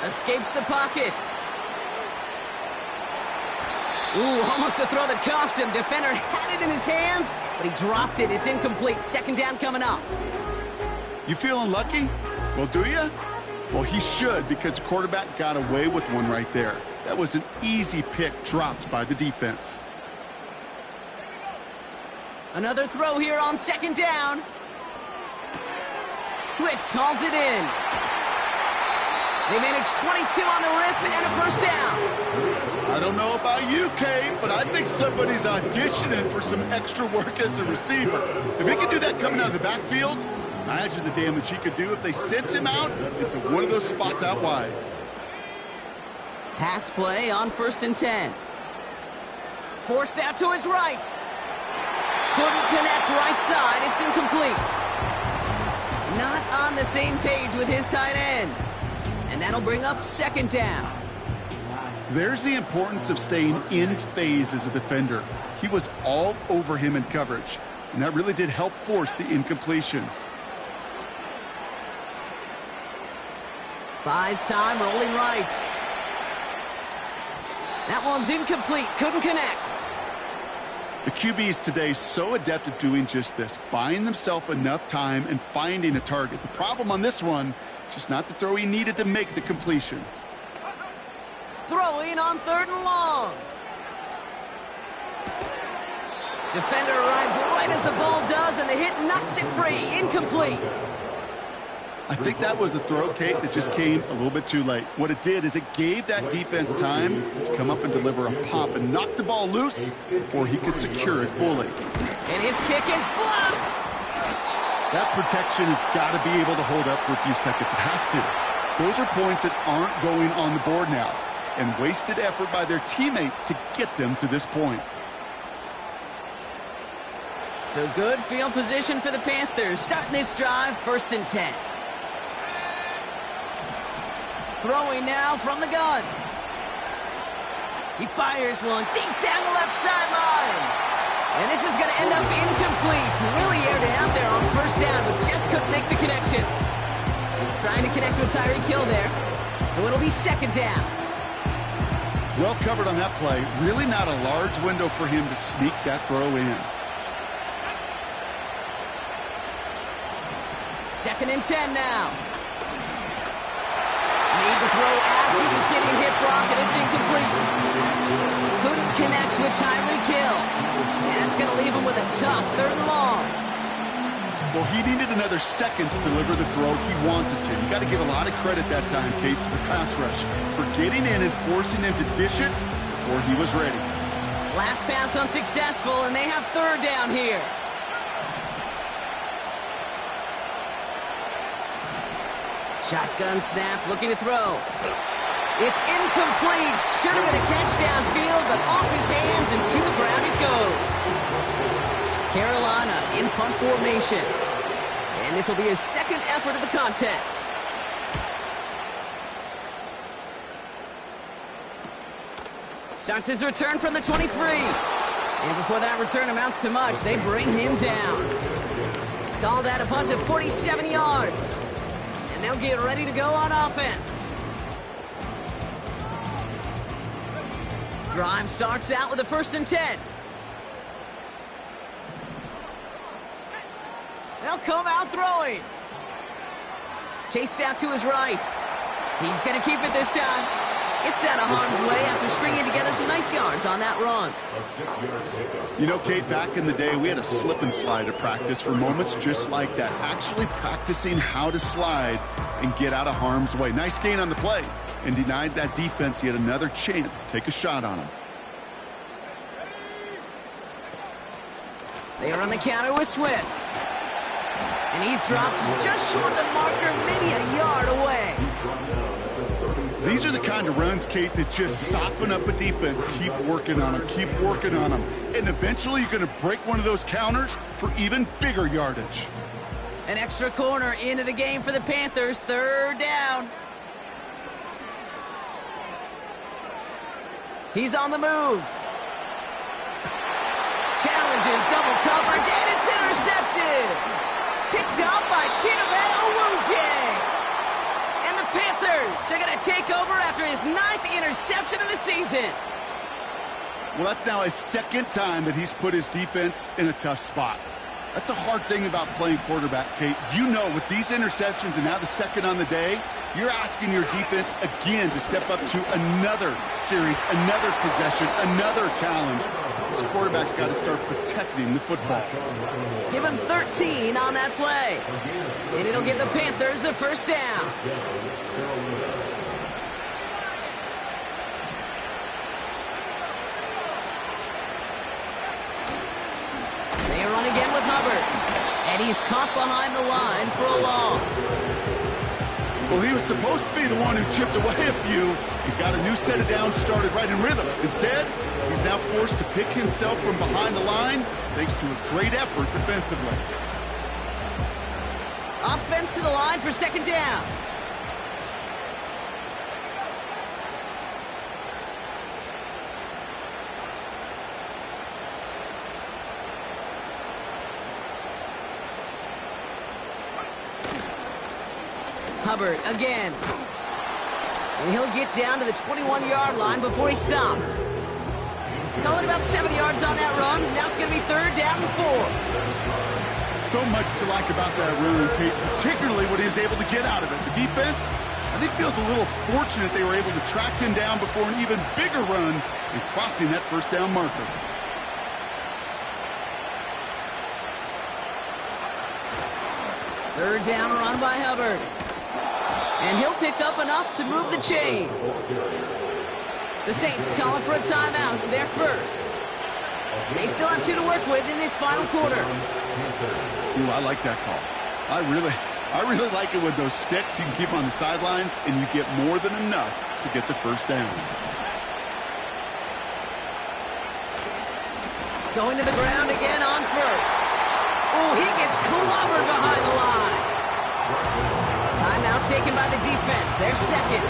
Speaker 1: Escapes the pocket. Ooh, almost a throw that cost him. Defender had it in his hands, but he dropped it. It's incomplete. 2nd down coming up.
Speaker 2: You feeling lucky? Well, do you? Well, he should, because the quarterback got away with one right there. That was an easy pick dropped by the defense.
Speaker 1: Another throw here on 2nd down. Swift hauls it in. They managed 22 on the rip and a first down.
Speaker 2: I don't know about you, Kate, but I think somebody's auditioning for some extra work as a receiver. If he could do that coming out of the backfield, imagine the damage he could do if they sent him out into one of those spots out wide.
Speaker 1: Pass play on 1st and 10. Forced out to his right. Couldn't connect right side. It's incomplete. Not on the same page with his tight end. And that'll bring up 2nd down.
Speaker 2: There's the importance of staying in phase as a defender. He was all over him in coverage, and that really did help force the incompletion.
Speaker 1: Buys time, rolling right. That one's incomplete, couldn't connect.
Speaker 2: The QBs today so adept at doing just this, buying themselves enough time and finding a target. The problem on this one, just not the throw he needed to make the completion.
Speaker 1: Throwing on 3rd and long. Defender arrives right as the ball does, and the hit knocks it free. Incomplete.
Speaker 2: I think that was a throw, Kate, that just came a little bit too late. What it did is it gave that defense time to come up and deliver a pop and knock the ball loose before he could secure it fully.
Speaker 1: And his kick is blocked.
Speaker 2: That protection has got to be able to hold up for a few seconds. It has to. Those are points that aren't going on the board now, and wasted effort by their teammates to get them to this point.
Speaker 1: So good field position for the Panthers. Starting this drive, 1st and 10. Throwing now from the gun. He fires one deep down the left sideline. And this is going to end up incomplete. Really aired it out there on 1st down, but just couldn't make the connection. Trying to connect with Tyreek Hill there. So it'll be 2nd down.
Speaker 2: Well covered on that play. Really not a large window for him to sneak that throw in.
Speaker 1: 2nd and 10 now. Need the throw as he was getting hit, Brock, and it's incomplete. Couldn't connect with Tyreek Hill. And that's going to leave him with a tough 3rd and long.
Speaker 2: Well, he needed another second to deliver the throw he wanted to. You got to give a lot of credit that time, Kate, to the pass rush for getting in and forcing him to dish it before he was ready.
Speaker 1: Last pass unsuccessful, and they have 3rd down here. Shotgun snap, looking to throw. It's incomplete. Should have been a catch downfield, but off his hands and to the ground it goes. Carolina in punt formation. And this will be his 2nd effort of the contest. Starts his return from the 23. And before that return amounts to much, they bring him down. Call that a punt of 47 yards. And they'll get ready to go on offense. Drive starts out with a 1st and 10. They'll come out throwing. Chased out to his right. He's going to keep it this time. It's out of harm's way after stringing together some nice yards on that run.
Speaker 2: You know, Kate, back in the day, we had a slip and slide at practice for moments just like that. Actually practicing how to slide and get out of harm's way. Nice gain on the play, and denied that defense yet another chance to take a shot on him.
Speaker 1: They are on the counter with Swift. And he's dropped just short of the marker, maybe a yard away.
Speaker 2: These are the kind of runs, Kate, that just soften up a defense. Keep working on them, keep working on them. And eventually you're going to break one of those counters for even bigger yardage.
Speaker 1: An extra corner into the game for the Panthers. 3rd down. He's on the move. Challenges double coverage, and it's intercepted. Picked up by Chidobe Awuzie. And the Panthers are going to take over after his 9th interception of the season.
Speaker 2: Well, that's now his 2nd time that he's put his defense in a tough spot. That's a hard thing about playing quarterback, Kate. You know, with these interceptions and now the 2nd on the day, you're asking your defense again to step up to another series, another possession, another challenge. This quarterback's got to start protecting the football.
Speaker 1: Give him 13 on that play. And it'll give the Panthers a 1st down. They run again with Hubbard. And he's caught behind the line for a loss.
Speaker 2: Well, he was supposed to be the one who chipped away a few. He got a new set of downs started right in rhythm. Instead, he's now forced to pick himself from behind the line thanks to a great effort defensively.
Speaker 1: Offense to the line for 2nd down. Hubbard again. And he'll get down to the 21-yard line before he stopped. Call it about 7 yards on that run. Now it's going to be 3rd down and 4.
Speaker 2: So much to like about that run, Kate, particularly what he was able to get out of it. The defense, I think, feels a little fortunate they were able to track him down before an even bigger run and crossing that 1st down marker.
Speaker 1: Third down run by Hubbard. And he'll pick up enough to move the chains. The Saints calling for a timeout. Their first. They still have 2 to work with in this final quarter.
Speaker 2: Ooh, I like that call. I really like it with those sticks. You can keep on the sidelines, and you get more than enough to get the 1st down.
Speaker 1: Going to the ground again on 1st. Oh, he gets clobbered behind the line. Timeout taken by the defense. Their 2nd.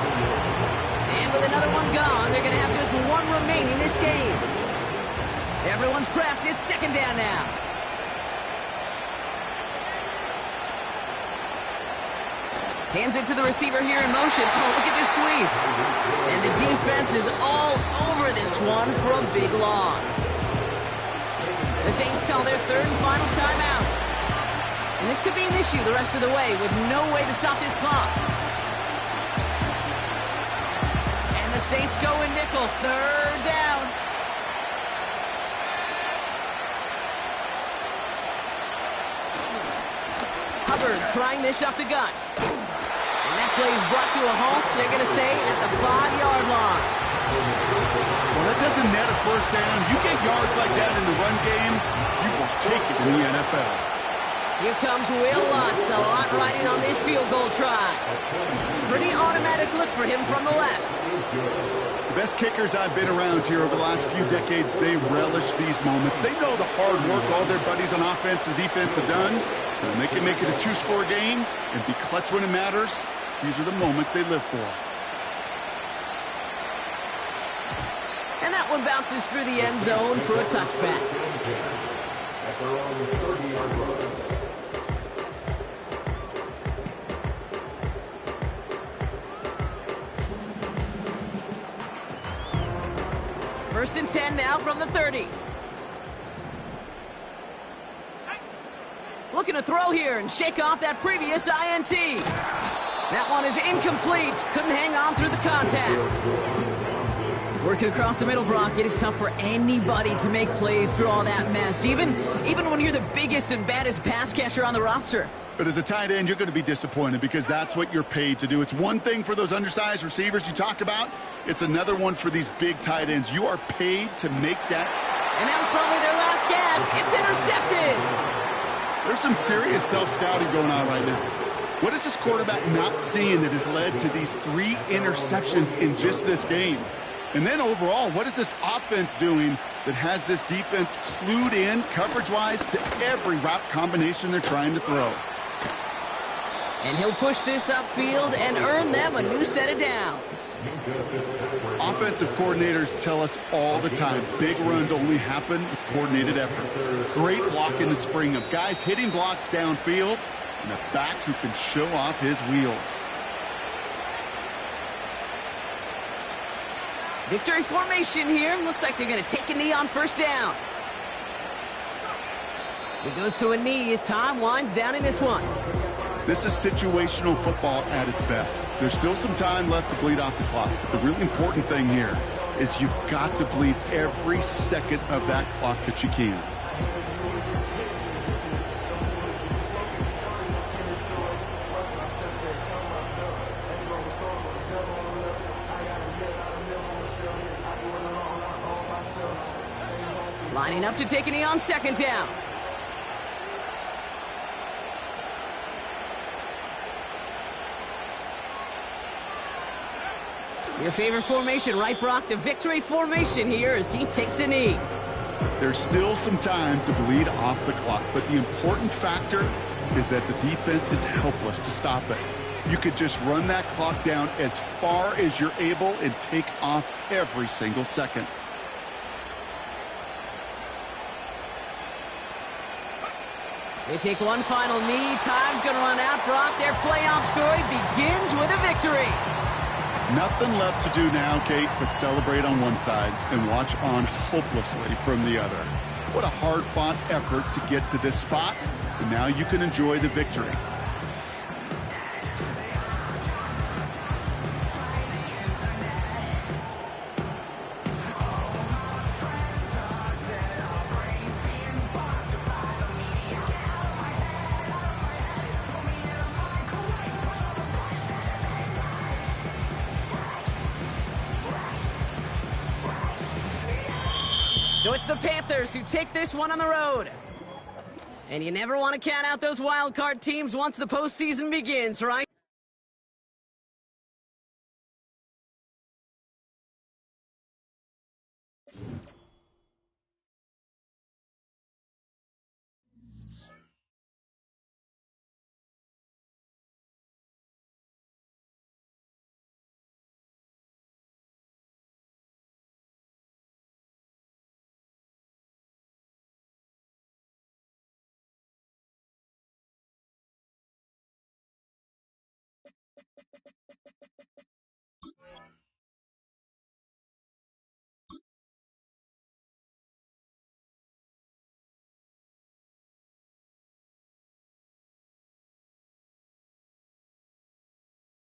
Speaker 1: And with another one gone, they're going to have just 1 remaining this game. Everyone's prepped. It's 2nd down now. Hands it to the receiver here in motion. Oh, look at this sweep. And the defense is all over this one for a big loss. The Saints call their 3rd and final timeout. And this could be an issue the rest of the way with no way to stop this clock. And the Saints go in nickel. 3rd down. Hubbard trying this up the gut. And that play is brought to a halt, they're going to say, at the 5-yard line.
Speaker 2: Well, that doesn't net a 1st down. You get yards like that in the run game, you will take it in the NFL.
Speaker 1: Here comes Will Lutz, a lot riding on this field goal try. Pretty automatic look for him from the left.
Speaker 2: The best kickers I've been around here over the last few decades, they relish these moments. They know the hard work all their buddies on offense and defense have done. And they can make it a 2-score game and be clutch when it matters. These are the moments they live for.
Speaker 1: And that one bounces through the end zone for a touchback. First and 10 now from the 30. Looking to throw here and shake off that previous INT. That one is incomplete. Couldn't hang on through the contact. Working across the middle, Brock. It is tough for anybody to make plays through all that mess, even when you're the biggest and baddest pass catcher on the roster.
Speaker 2: But as a tight end, you're going to be disappointed because that's what you're paid to do. It's one thing for those undersized receivers you talk about. It's another one for these big tight ends. You are paid to make that.
Speaker 1: And that was probably their last gasp. It's intercepted.
Speaker 2: There's some serious self-scouting going on right now. What is this quarterback not seeing that has led to these 3 interceptions in just this game? And then overall, what is this offense doing that has this defense clued in coverage-wise to every route combination they're trying to throw?
Speaker 1: And he'll push this upfield and earn them a new set of downs.
Speaker 2: Offensive coordinators tell us all the time, big runs only happen with coordinated efforts. Great block in the spring of guys hitting blocks downfield and a back who can show off his wheels.
Speaker 1: Victory formation here. Looks like they're going to take a knee on 1st down. It goes to a knee as time winds down in this one.
Speaker 2: This is situational football at its best. There's still some time left to bleed off the clock. But the really important thing here is you've got to bleed every second of that clock that you can.
Speaker 1: Lining up to take a knee on 2nd down. Your favorite formation, right, Brock? The victory formation here as he takes a knee.
Speaker 2: There's still some time to bleed off the clock, but the important factor is that the defense is helpless to stop it. You could just run that clock down as far as you're able and take off every single second.
Speaker 1: They take one final knee. Time's going to run out, Brock. Their playoff story begins with a victory.
Speaker 2: Nothing left to do now, Kate, but celebrate on one side and watch on hopelessly from the other. What a hard-fought effort to get to this spot, and now you can enjoy the victory.
Speaker 1: So it's the Panthers who take this one on the road. And you never want to count out those wild card teams once the postseason begins, right?